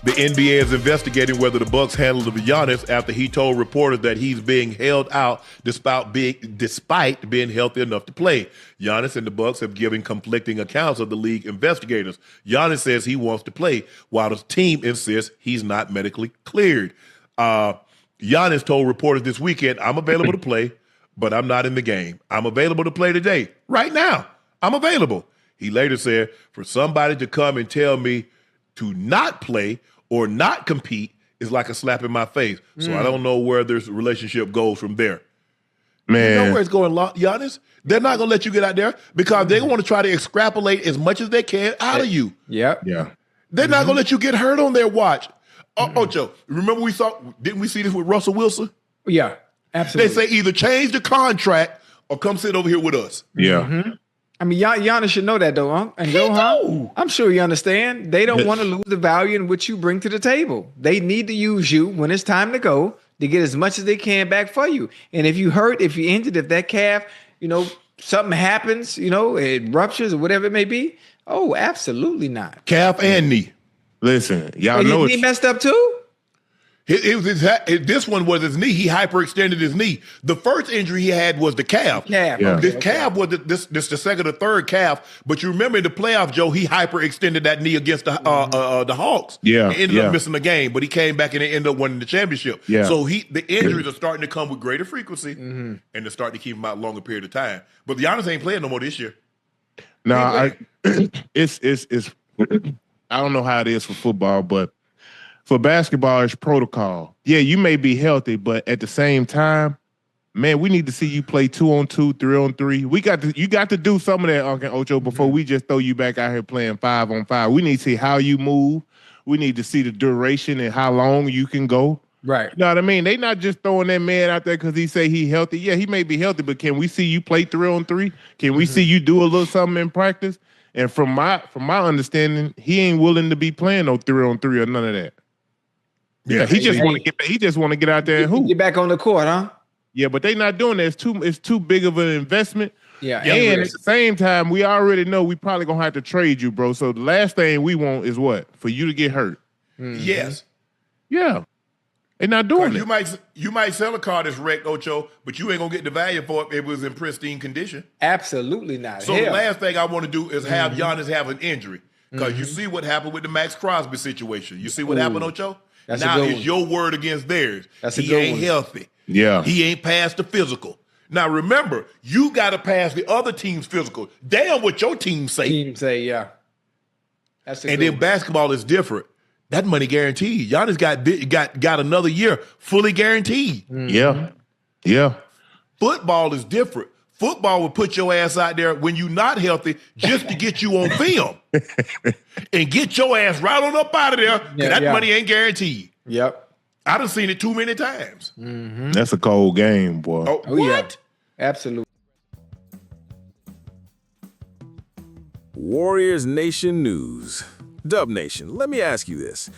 The NBA is investigating whether the Bucks handled Giannis after he told reporters that he's being held out despite being healthy enough to play. Giannis and the Bucks have given conflicting accounts of the league investigators. Giannis says he wants to play, while the team insists he's not medically cleared. Giannis told reporters this weekend, "I'm available to play, but I'm not in the game. I'm available to play today, right now. I'm available." He later said, "For somebody to come and tell me to not play or not compete is like a slap in my face." So I don't know where this relationship goes from there. Man. You know where it's going, Giannis? They're not going to let you get out there because they want to try to extrapolate as much as they can out of you. Yep. Yeah. They're not going to let you get hurt on their watch. Ocho, remember didn't we see this with Russell Wilson? Yeah, absolutely. They say either change the contract or come sit over here with us. Yeah. I mean, Giannis should know that, though, huh? And know. I'm sure you understand. They don't want to lose the value in which you bring to the table. They need to use you when it's time to go to get as much as they can back for you. And if you hurt, if you injured, if that calf, something happens, it ruptures or whatever it may be. Oh, absolutely not. Calf and knee. Listen, y'all And know he messed up too? This one was his knee. He hyperextended his knee. The first injury he had was the calf. Calf. Yeah. This calf was this the second or third calf. But you remember in the playoff, Joe, he hyperextended that knee against the Hawks. Yeah. He ended up missing the game, but he came back and ended up winning the championship. Yeah. So the injuries are starting to come with greater frequency, and they're starting to keep him out a longer period of time. But Giannis ain't playing no more this year. Nah, it's I don't know how it is for football, but for basketball, it's protocol. Yeah, you may be healthy, but at the same time, man, we need to see you play 2-on-2, 3-on-3. You got to do some of that, Uncle Ocho, before we just throw you back out here playing 5-on-5. We need to see how you move. We need to see the duration and how long you can go. Right. You know what I mean? They not just throwing that man out there because he say he healthy. Yeah, he may be healthy, but can we see you play 3-on-3? Can we see you do a little something in practice? And from my understanding, he ain't willing to be playing no 3-on-3 or none of that. Yeah, he just want to get out there and hoop. Get back on the court, huh? Yeah, but they not doing that. It's too big of an investment. Yeah. And at the same time, we already know we probably gonna have to trade you, bro. So the last thing we want is what? For you to get hurt. Yes. Yeah. They're not doing it. You might sell a car that's wrecked, Ocho, but you ain't gonna get the value for it if it was in pristine condition. Absolutely not. So the last thing I want to do is have Giannis have an injury. Because you see what happened with the Max Crosby situation. You see what happened, Ocho? That's now a good it's one. your word against theirs. He ain't healthy. Yeah. He ain't passed the physical. Now remember, you got to pass the other team's physical. Damn what your team say. Team say, yeah. That's a And good then one. basketball is different. That money guaranteed. Giannis got another year fully guaranteed. Yeah. Yeah. Football is different. Football will put your ass out there when you're not healthy just to get you on film and get your ass right on up out of there because that money ain't guaranteed. Yep. I done seen it too many times. That's a cold game, boy. Oh, Oh, yeah. what? Absolutely. Warriors Nation News. Dub Nation, let me ask you this.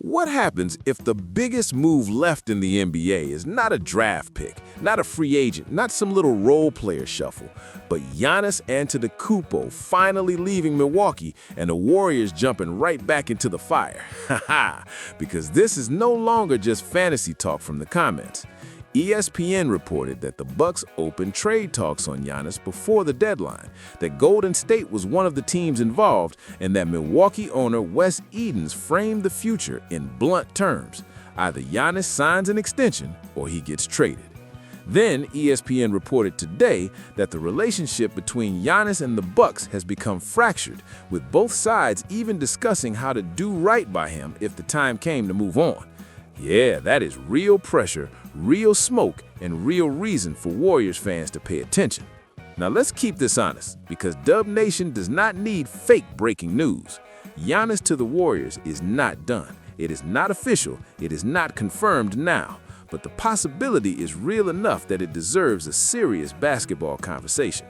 What happens if the biggest move left in the NBA is not a draft pick, not a free agent, not some little role player shuffle, but Giannis Antetokounmpo finally leaving Milwaukee and the Warriors jumping right back into the fire? Haha, because this is no longer just fantasy talk from the comments. ESPN reported that the Bucks opened trade talks on Giannis before the deadline, that Golden State was one of the teams involved, and that Milwaukee owner Wes Edens framed the future in blunt terms. Either Giannis signs an extension or he gets traded. Then ESPN reported today that the relationship between Giannis and the Bucks has become fractured, with both sides even discussing how to do right by him if the time came to move on. Yeah, that is real pressure, real smoke, and real reason for Warriors fans to pay attention. Now let's keep this honest, because Dub Nation does not need fake breaking news. Giannis to the Warriors is not done. It is not official. It is not confirmed now. But the possibility is real enough that it deserves a serious basketball conversation.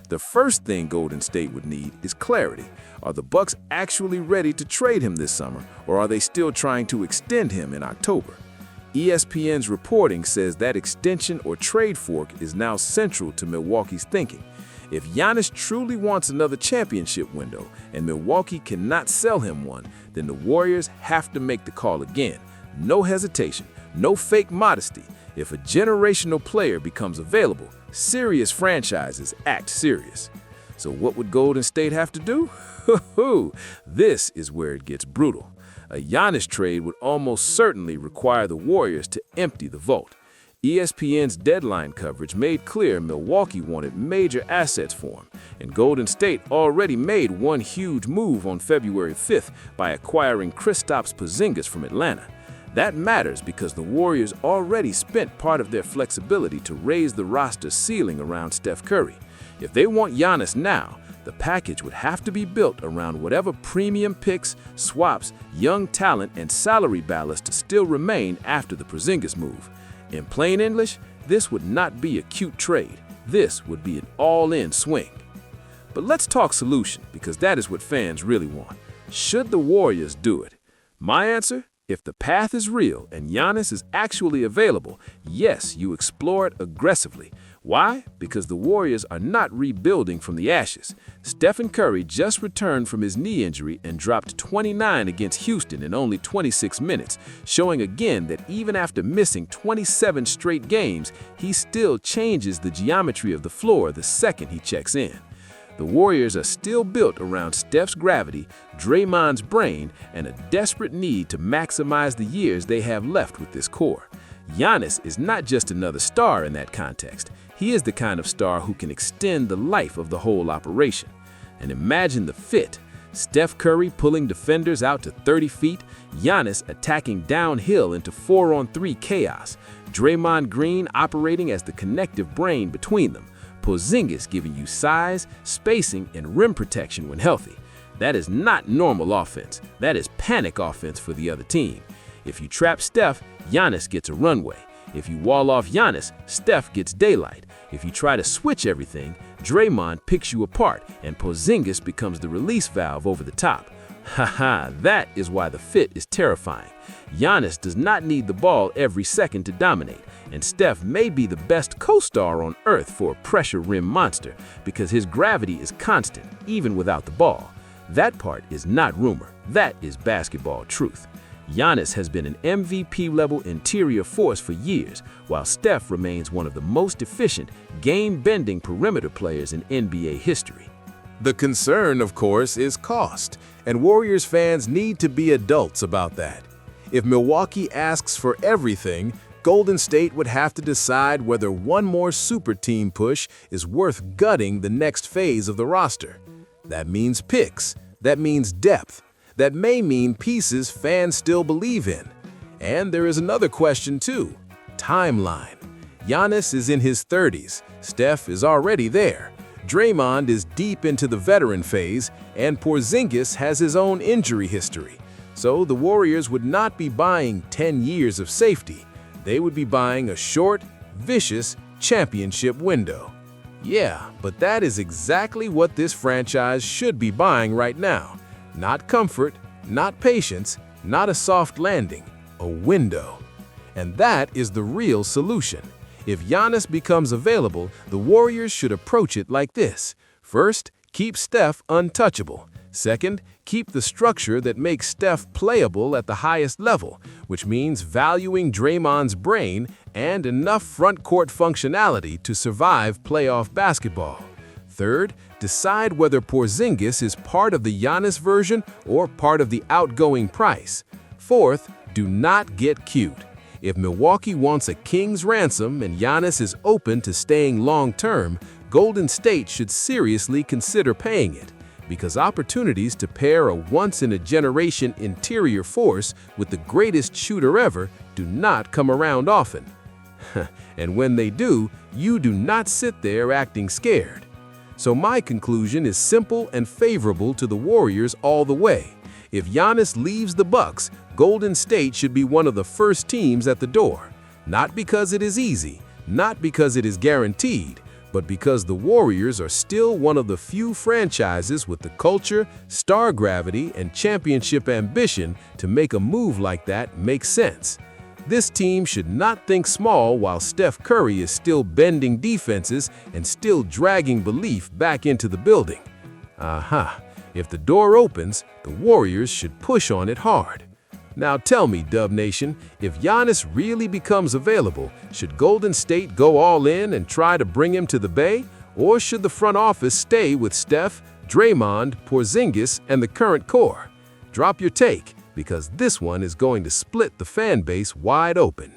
The first thing Golden State would need is clarity. Are the Bucks actually ready to trade him this summer, or are they still trying to extend him in October? ESPN's reporting says that extension or trade fork is now central to Milwaukee's thinking. If Giannis truly wants another championship window and Milwaukee cannot sell him one, then the Warriors have to make the call again. No hesitation, no fake modesty. If a generational player becomes available, serious franchises act serious. So what would Golden State have to do? This is where it gets brutal. A Giannis trade would almost certainly require the Warriors to empty the vault. ESPN's deadline coverage made clear Milwaukee wanted major assets for him, and Golden State already made one huge move on February 5th by acquiring Kristaps Porzingis from Atlanta. That matters because the Warriors already spent part of their flexibility to raise the roster ceiling around Steph Curry. If they want Giannis now, the package would have to be built around whatever premium picks, swaps, young talent, and salary ballast still remain after the Porzingis move. In plain English, this would not be a cute trade. This would be an all-in swing. But let's talk solution, because that is what fans really want. Should the Warriors do it? My answer? If the path is real and Giannis is actually available, yes, you explore it aggressively. Why? Because the Warriors are not rebuilding from the ashes. Stephen Curry just returned from his knee injury and dropped 29 against Houston in only 26 minutes, showing again that even after missing 27 straight games, he still changes the geometry of the floor the second he checks in. The Warriors are still built around Steph's gravity, Draymond's brain, and a desperate need to maximize the years they have left with this core. Giannis is not just another star in that context. He is the kind of star who can extend the life of the whole operation. And imagine the fit. Steph Curry pulling defenders out to 30 feet, Giannis attacking downhill into 4-on-3 chaos, Draymond Green operating as the connective brain between them, Porzingis giving you size, spacing, and rim protection when healthy. That is not normal offense. That is panic offense for the other team. If you trap Steph, Giannis gets a runway. If you wall off Giannis, Steph gets daylight. If you try to switch everything, Draymond picks you apart and Porzingis becomes the release valve over the top. Haha, that is why the fit is terrifying. Giannis does not need the ball every second to dominate, and Steph may be the best co-star on earth for a pressure rim monster because his gravity is constant, even without the ball. That part is not rumor. That is basketball truth. Giannis has been an MVP-level interior force for years, while Steph remains one of the most efficient, game-bending perimeter players in NBA history. The concern, of course, is cost, and Warriors fans need to be adults about that. If Milwaukee asks for everything, Golden State would have to decide whether one more super team push is worth gutting the next phase of the roster. That means picks. That means depth. That may mean pieces fans still believe in. And there is another question too. Timeline. Giannis is in his 30s. Steph is already there. Draymond is deep into the veteran phase, and Porzingis has his own injury history. So the Warriors would not be buying 10 years of safety. They would be buying a short, vicious championship window. Yeah, but that is exactly what this franchise should be buying right now. Not comfort, not patience, not a soft landing, a window. And that is the real solution. If Giannis becomes available, the Warriors should approach it like this. First, keep Steph untouchable. Second, keep the structure that makes Steph playable at the highest level, which means valuing Draymond's brain and enough front-court functionality to survive playoff basketball. Third, decide whether Porzingis is part of the Giannis version or part of the outgoing price. Fourth, do not get cute. If Milwaukee wants a king's ransom and Giannis is open to staying long-term, Golden State should seriously consider paying it, because opportunities to pair a once-in-a-generation interior force with the greatest shooter ever do not come around often. And when they do, you do not sit there acting scared. So my conclusion is simple and favorable to the Warriors all the way. If Giannis leaves the Bucks, Golden State should be one of the first teams at the door. Not because it is easy, not because it is guaranteed, but because the Warriors are still one of the few franchises with the culture, star gravity, and championship ambition to make a move like that make sense. This team should not think small while Steph Curry is still bending defenses and still dragging belief back into the building. Aha, if the door opens, the Warriors should push on it hard. Now tell me, Dub Nation, if Giannis really becomes available, should Golden State go all in and try to bring him to the Bay? Or should the front office stay with Steph, Draymond, Porzingis, and the current core? Drop your take, because this one is going to split the fan base wide open.